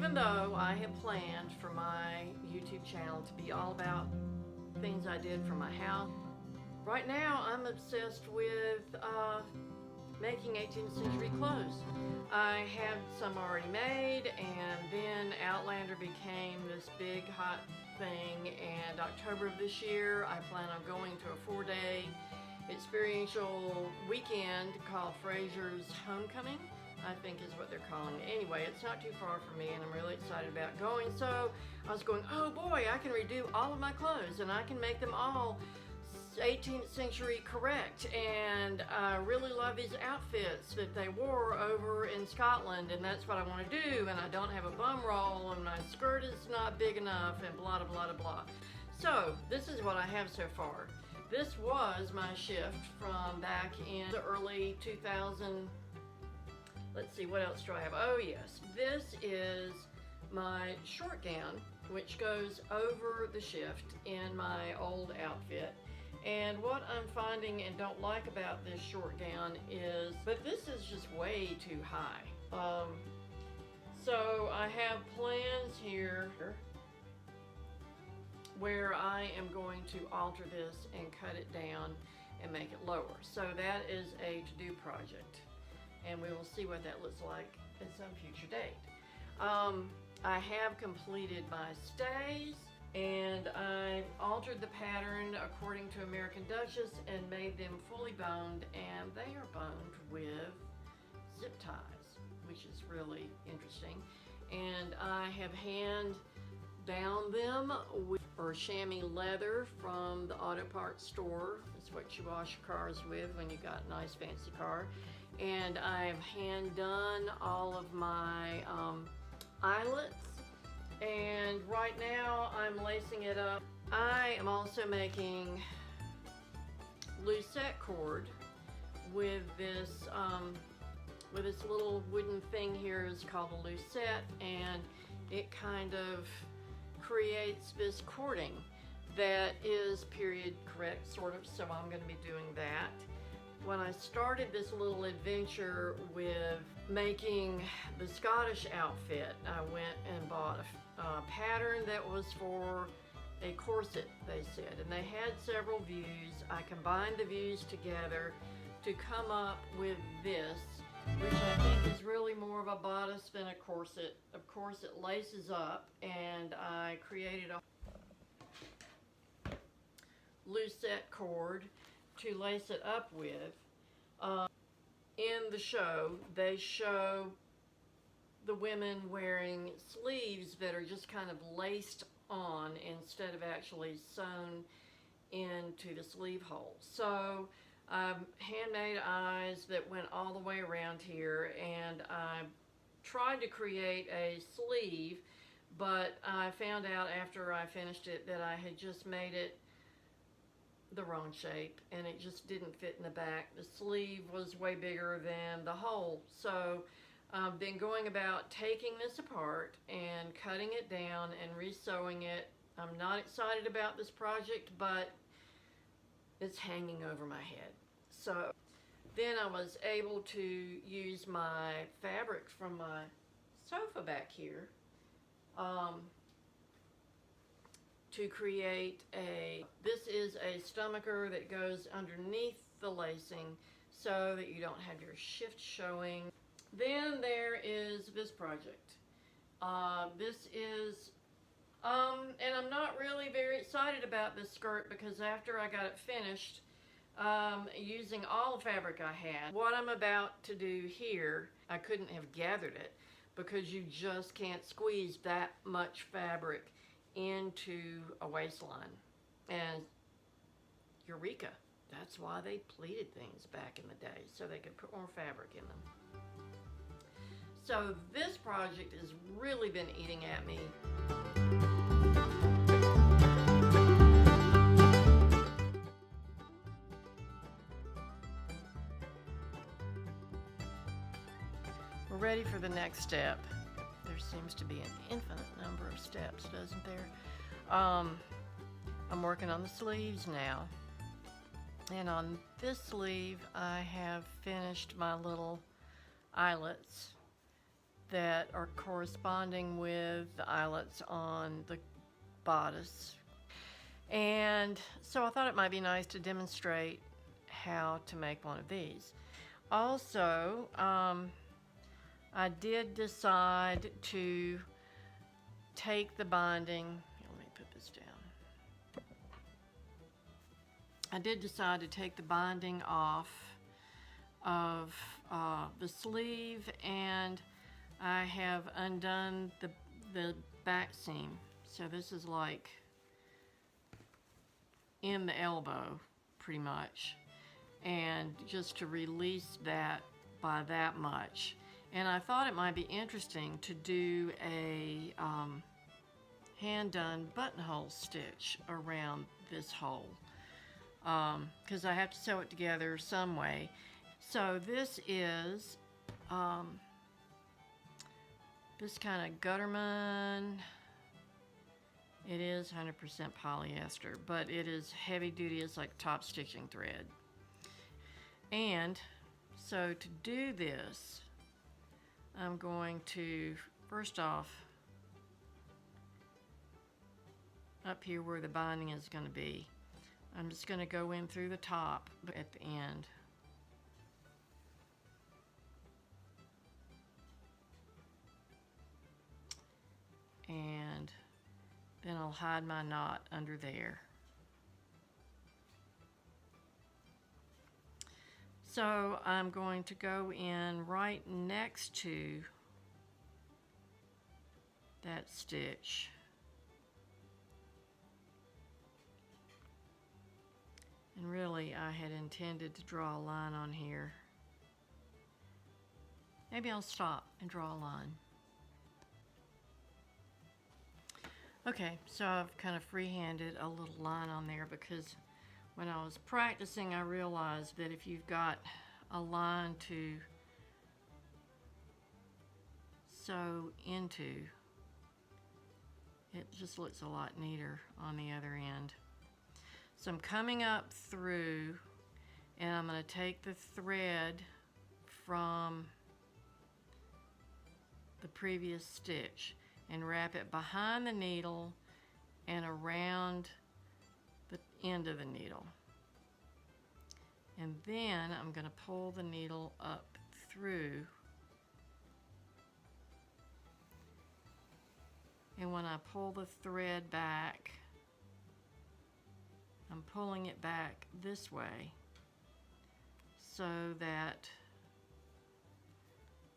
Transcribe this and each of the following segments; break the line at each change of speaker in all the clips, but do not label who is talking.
even though I had planned for my YouTube channel to be all about things I did for my house, right now I'm obsessed with making 18th century clothes. I have some already made, and then Outlander became this big hot thing, and October of this year I plan on going to a 4-day experiential weekend called Fraser's Homecoming, I think is what they're calling it. Anyway, it's not too far from me, and I'm really excited about going. So I was going, oh boy, I can redo all of my clothes and I can make them all 18th century correct. And I really love these outfits that they wore over in Scotland, and that's what I want to do. And I don't have a bum roll, and my skirt is not big enough, and blah blah blah blah. So this is what I have so far. This was my shift from back in the early 2000. Let's see, what else do I have? Oh yes, this is my short gown, which goes over the shift in my old outfit. And what I'm finding and don't like about this short gown is, but this is just way too high. So I have plans here where I am going to alter this and cut it down and make it lower. So that is a to-do project, and we will see what that looks like at some future date. I have completed my stays, and I altered the pattern according to American Duchess and made them fully boned, and they are boned with zip ties, which is really interesting. And I have hand bound them with chamois leather from the auto parts store. It's what you wash your cars with when you got a nice fancy car. And I've hand done all of my eyelets, and right now I'm lacing it up. I am also making lucette cord with this little wooden thing here. Is called a lucette, and it kind of creates this cording that is period correct, sort of, so I'm going to be doing that. When I started this little adventure with making the Scottish outfit, I went and bought a pattern that was for a corset, they said, and they had several views. I combined the views together to come up with this, which I think is really more of a bodice than a corset. Of course, it laces up, and I created a lucette cord to lace it up with. In the show, they show the women wearing sleeves that are just kind of laced on instead of actually sewn into the sleeve hole. So handmade eyes that went all the way around here, and I tried to create a sleeve, but I found out after I finished it that I had just made it the wrong shape, and it just didn't fit in the back. The sleeve was way bigger than the hole. So then going about taking this apart and cutting it down and re-sewing it. I'm not excited about this project, but it's hanging over my head. So then I was able to use my fabric from my sofa back here to create this is a stomacher that goes underneath the lacing so that you don't have your shift showing. Then there is this project. This is, and I'm not really very excited about this skirt because after I got it finished, using all the fabric I had, what I'm about to do here, I couldn't have gathered it because you just can't squeeze that much fabric into a waistline. And eureka, that's why they pleated things back in the day, so they could put more fabric in them. So this project has really been eating at me. We're ready for the next step. There seems to be an infinite number of steps, doesn't there? I'm working on the sleeves now. And on this sleeve, I have finished my little eyelets. that are corresponding with the eyelets on the bodice. And so I thought it might be nice to demonstrate how to make one of these. Also, I did decide to take the binding, let me put this down. I did decide to take the binding off of the sleeve, and I have undone the back seam. So this is like in the elbow pretty much, and just to release that by that much. And I thought it might be interesting to do a hand-done buttonhole stitch around this hole, because I have to sew it together some way. So this is this kind of Gutterman. It is 100% polyester, but it is heavy duty. It's like top stitching thread. And so to do this, I'm going to, first off, up here where the binding is going to be, I'm just going to go in through the top at the end. And then I'll hide my knot under there. So I'm going to go in right next to that stitch. And really, I had intended to draw a line on here. Maybe I'll stop and draw a line. Okay, so I've kind of freehanded a little line on there because when I was practicing, I realized that if you've got a line to sew into, it just looks a lot neater on the other end. So I'm coming up through, and I'm going to take the thread from the previous stitch and wrap it behind the needle and around the end of the needle. And then I'm going to pull the needle up through. And when I pull the thread back, I'm pulling it back this way so that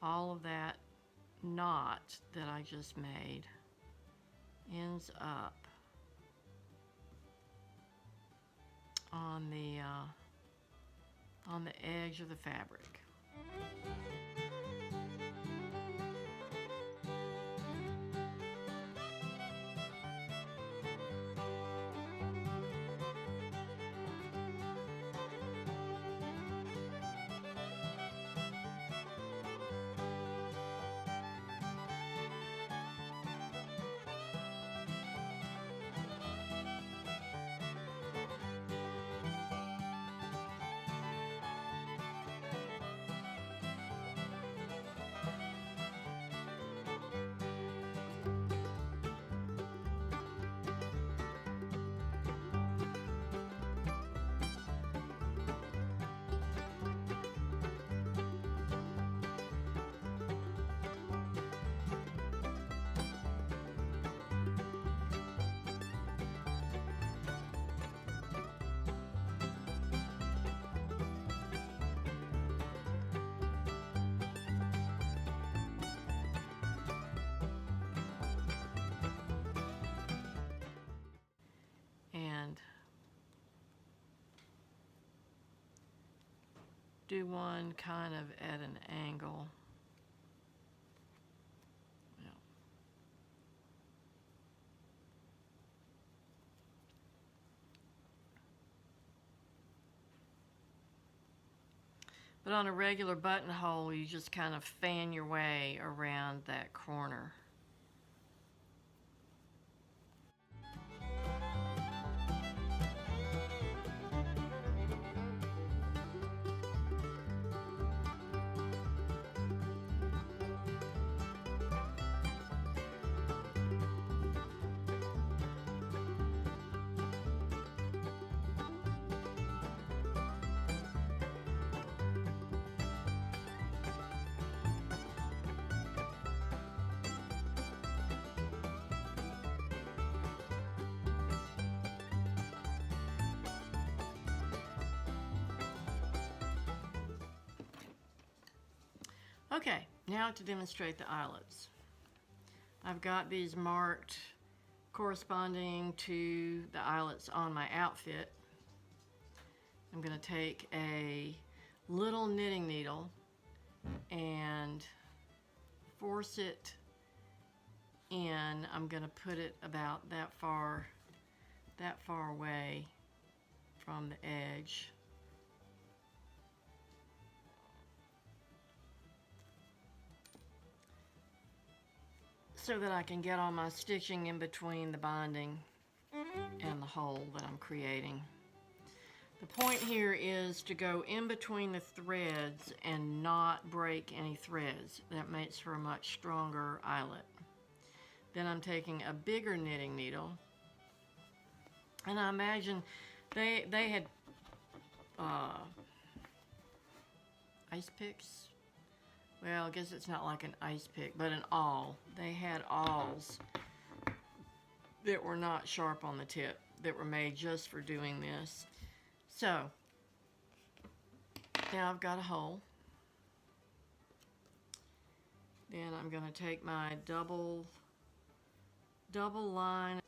all of that knot that I just made ends up on the edge of the fabric. Do one kind of at an angle. Yeah. But on a regular buttonhole, you just kind of fan your way around that corner. Okay, now to demonstrate the eyelets. I've got these marked corresponding to the eyelets on my outfit. I'm going to take a little knitting needle and force it in. I'm going to put it about that far away from the edge. So that I can get all my stitching in between the binding and the hole that I'm creating. The point here is to go in between the threads and not break any threads. That makes for a much stronger eyelet. Then I'm taking a bigger knitting needle, and I imagine they had ice picks. Well, I guess it's not like an ice pick, but an awl. They had awls that were not sharp on the tip, that were made just for doing this. So, now I've got a hole. Then I'm going to take my double line.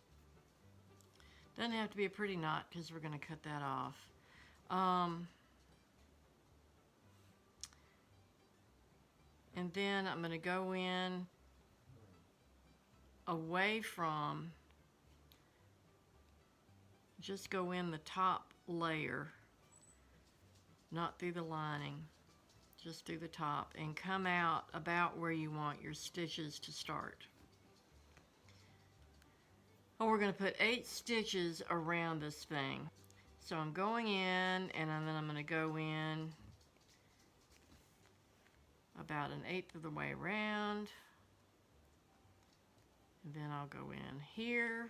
Doesn't have to be a pretty knot because we're going to cut that off. And then I'm going to go in away from, just go in the top layer, not through the lining, just through the top, and come out about where you want your stitches to start. And we're going to put 8 stitches around this thing. So I'm going in, and then I'm going to go in about 1/8 of the way around, and then I'll go in here,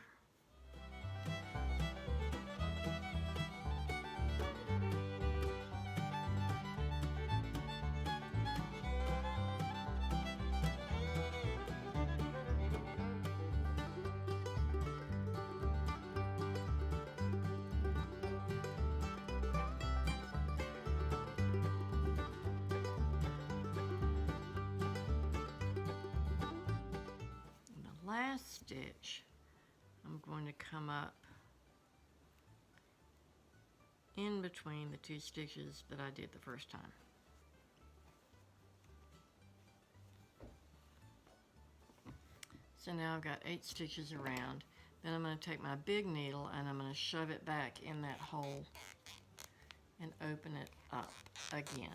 last stitch, I'm going to come up in between the 2 stitches that I did the first time. So now I've got 8 stitches around. Then I'm going to take my big needle and I'm going to shove it back in that hole and open it up again.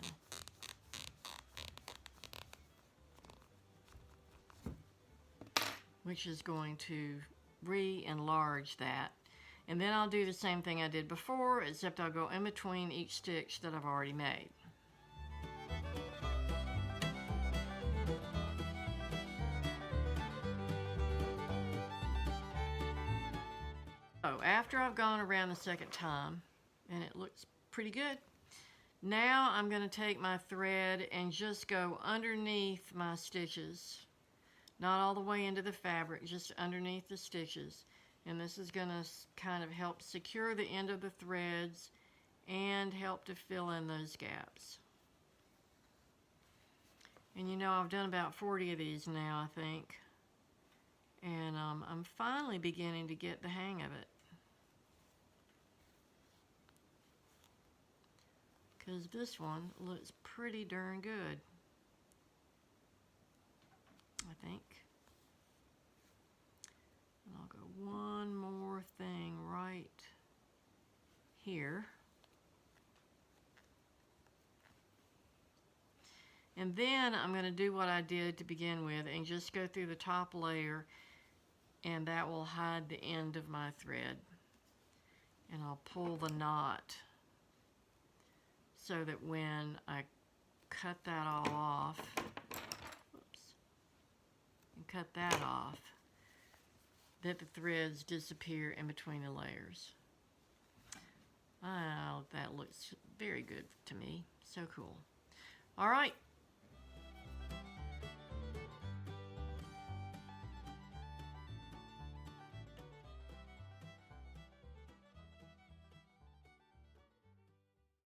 Which is going to re-enlarge that. And then I'll do the same thing I did before, except I'll go in between each stitch that I've already made. So after I've gone around the second time, and it looks pretty good, now I'm going to take my thread and just go underneath my stitches. Not all the way into the fabric, just underneath the stitches. And this is going to kind of help secure the end of the threads and help to fill in those gaps. And you know, I've done about 40 of these now, I think. And I'm finally beginning to get the hang of it. Because this one looks pretty darn good, I think. And I'll go one more thing right here. And then I'm going to do what I did to begin with and just go through the top layer, and that will hide the end of my thread. And I'll pull the knot so that when I cut that all off, cut that off, that the threads disappear in between the layers. Oh, that looks very good to me. So cool. All right,